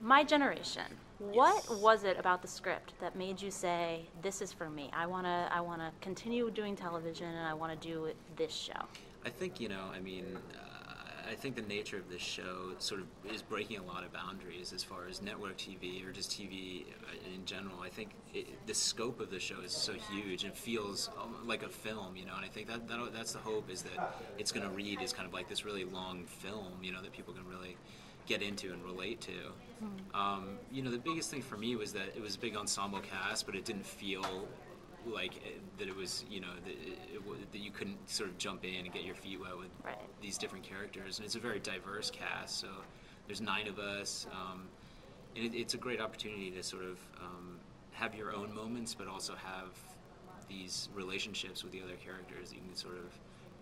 My generation. What was it about the script that made you say, "This is for me. I wanna continue doing television, and I want to do this show"? I think, I think the nature of this show sort of is breaking a lot of boundaries as far as network TV or just TV in general. I think the scope of the show is so huge and feels like a film, and I think that's the hope, is that it's going to read as kind of like this really long film, that people can really get into and relate to. The biggest thing for me was that it was a big ensemble cast, but it didn't feel like that it was, that you couldn't sort of jump in and get your feet wet with Right. these different characters. And it's a very diverse cast, so there's 9 of us, and it's a great opportunity to sort of have your own moments, but also have these relationships with the other characters that you can sort of,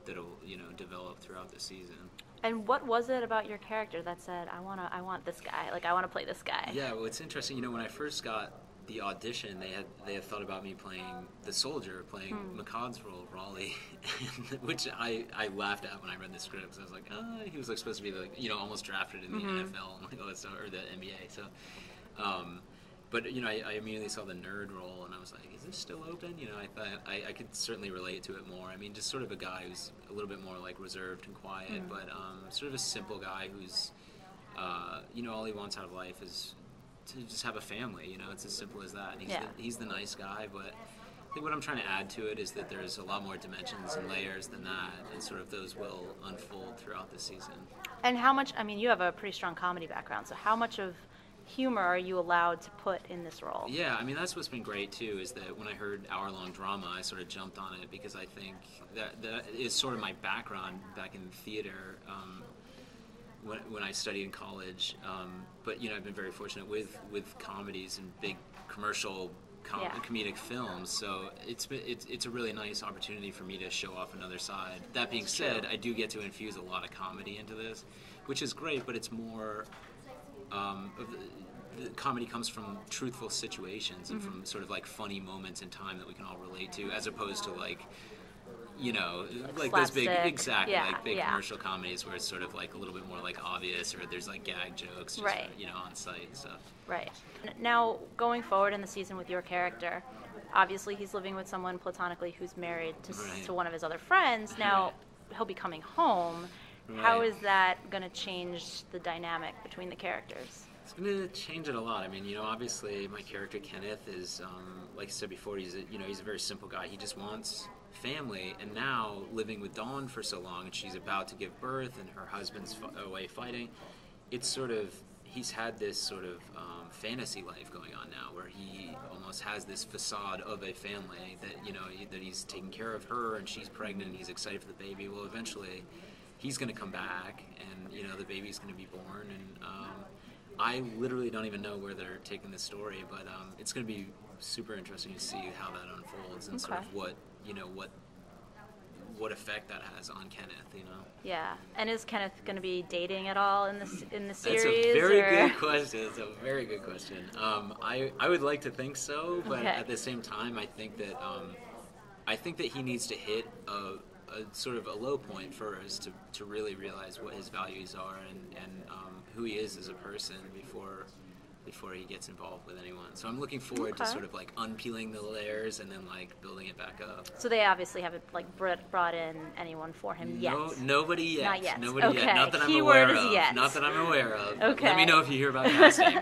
that'll, develop throughout the season. And what was it about your character that said, I want this guy, like I want to play this guy"? Yeah, well, it's interesting. When I first got the audition, they had thought about me playing the soldier, playing McCod's role, Raleigh, which I laughed at when I read the script, because I was like, he was like supposed to be like, almost drafted in the NFL and like all that stuff, or the NBA. So, but I immediately saw the nerd role, and I was like, is this still open? I thought I could certainly relate to it more. I mean, just sort of a guy who's a little bit more like reserved and quiet, but sort of a simple guy who's, all he wants out of life is to just have a family. It's as simple as that. And he's the nice guy, but I think what I'm trying to add to it is that there's a lot more dimensions and layers than that, and sort of those will unfold throughout the season. And how much, you have a pretty strong comedy background, so how much of humor are you allowed to put in this role? Yeah, that's what's been great too, is that when I heard hour-long drama, I sort of jumped on it, because I think that is sort of my background back in theater. When I studied in college, but I've been very fortunate with comedies and big commercial comedic films, so it's a really nice opportunity for me to show off another side. That being said, I do get to infuse a lot of comedy into this, which is great, but it's more the comedy comes from truthful situations and from sort of like funny moments in time that we can all relate to, as opposed to like those big, exactly, like big commercial comedies where it's sort of like a little bit more like obvious, or there's like gag jokes just, right, on site. So right. Now, going forward in the season with your character, obviously he's living with someone platonically who's married to one of his other friends. Now he'll be coming home. Right. How is that going to change the dynamic between the characters? It's going to change it a lot. Obviously my character Kenneth is, like I said before, he's a very simple guy. He just wants family, and now living with Dawn for so long, and she's about to give birth, and her husband's away fighting. It's sort of, he's had this sort of fantasy life going on now, where he almost has this facade of a family that that he's taking care of her, and she's pregnant, and he's excited for the baby. Well, eventually he's going to come back, and the baby's going to be born, and I literally don't even know where they're taking this story, but it's going to be super interesting to see how that unfolds, and sort of what effect that has on Kenneth. Yeah, and is Kenneth going to be dating at all in the series? That's a very good question. It's a very good question. I would like to think so, but at the same time, I think that he needs to hit a sort of a low point first to really realize what his values are and who he is as a person before he gets involved with anyone. So I'm looking forward to sort of like unpeeling the layers and then like building it back up. So they obviously haven't like brought in anyone for him yet? Nobody yet. Not yet. Nobody yet. Not that I'm Keyword aware is of. Yet. Not that I'm aware of. Okay. Let me know if you hear about casting.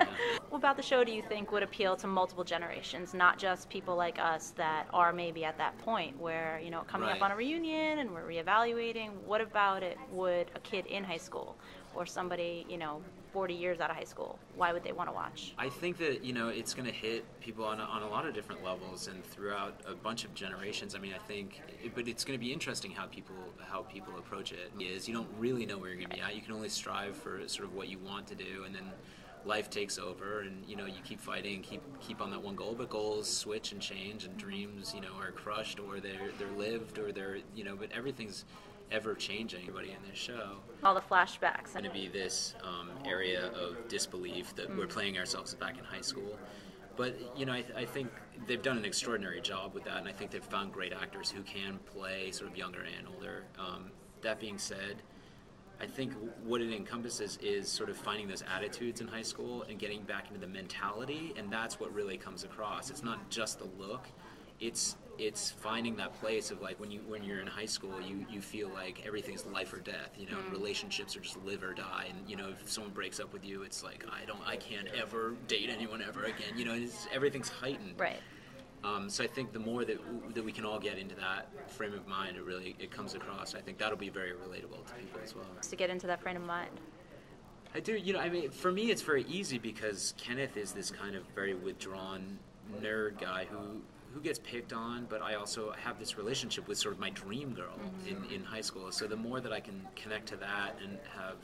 What about the show do you think would appeal to multiple generations, not just people like us that are maybe at that point where, coming up on a reunion and we're reevaluating? What about it would a kid in high school or somebody, 40 years out of high school, why would they want to watch? I think that, it's going to hit people on a lot of different levels and throughout a bunch of generations. But it's going to be interesting how people approach it. You don't really know where you're going to be at. You can only strive for sort of what you want to do, and then life takes over, and you keep fighting, keep on that one goal. But goals switch and change, and dreams, are crushed, or they're lived, or they're but everything's ever changing. Everybody in this show, all the flashbacks, going to be this area of disbelief that we're playing ourselves back in high school. But I think they've done an extraordinary job with that, and I think they've found great actors who can play sort of younger and older. That being said, I think what it encompasses is sort of finding those attitudes in high school and getting back into the mentality, and that's what really comes across. It's not just the look, it's finding that place of like when you're in high school, you feel like everything's life or death, you know, relationships are just live or die, and you know, if someone breaks up with you, it's like I can't ever date anyone ever again, you know, everything's heightened. Right. So I think the more that we can all get into that frame of mind, it comes across. I think that'll be very relatable to people as well. To get into that frame of mind. I do, you know, I mean, for me it's very easy because Kenneth is this kind of very withdrawn nerd guy who gets picked on, but I also have this relationship with sort of my dream girl in high school. So the more that I can connect to that and have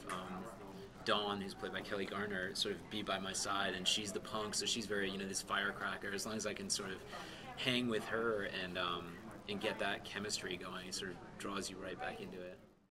Dawn, who's played by Kelly Garner, sort of be by my side, and she's the punk, so she's very, you know, this firecracker. As long as I can sort of hang with her and get that chemistry going, it sort of draws you right back into it.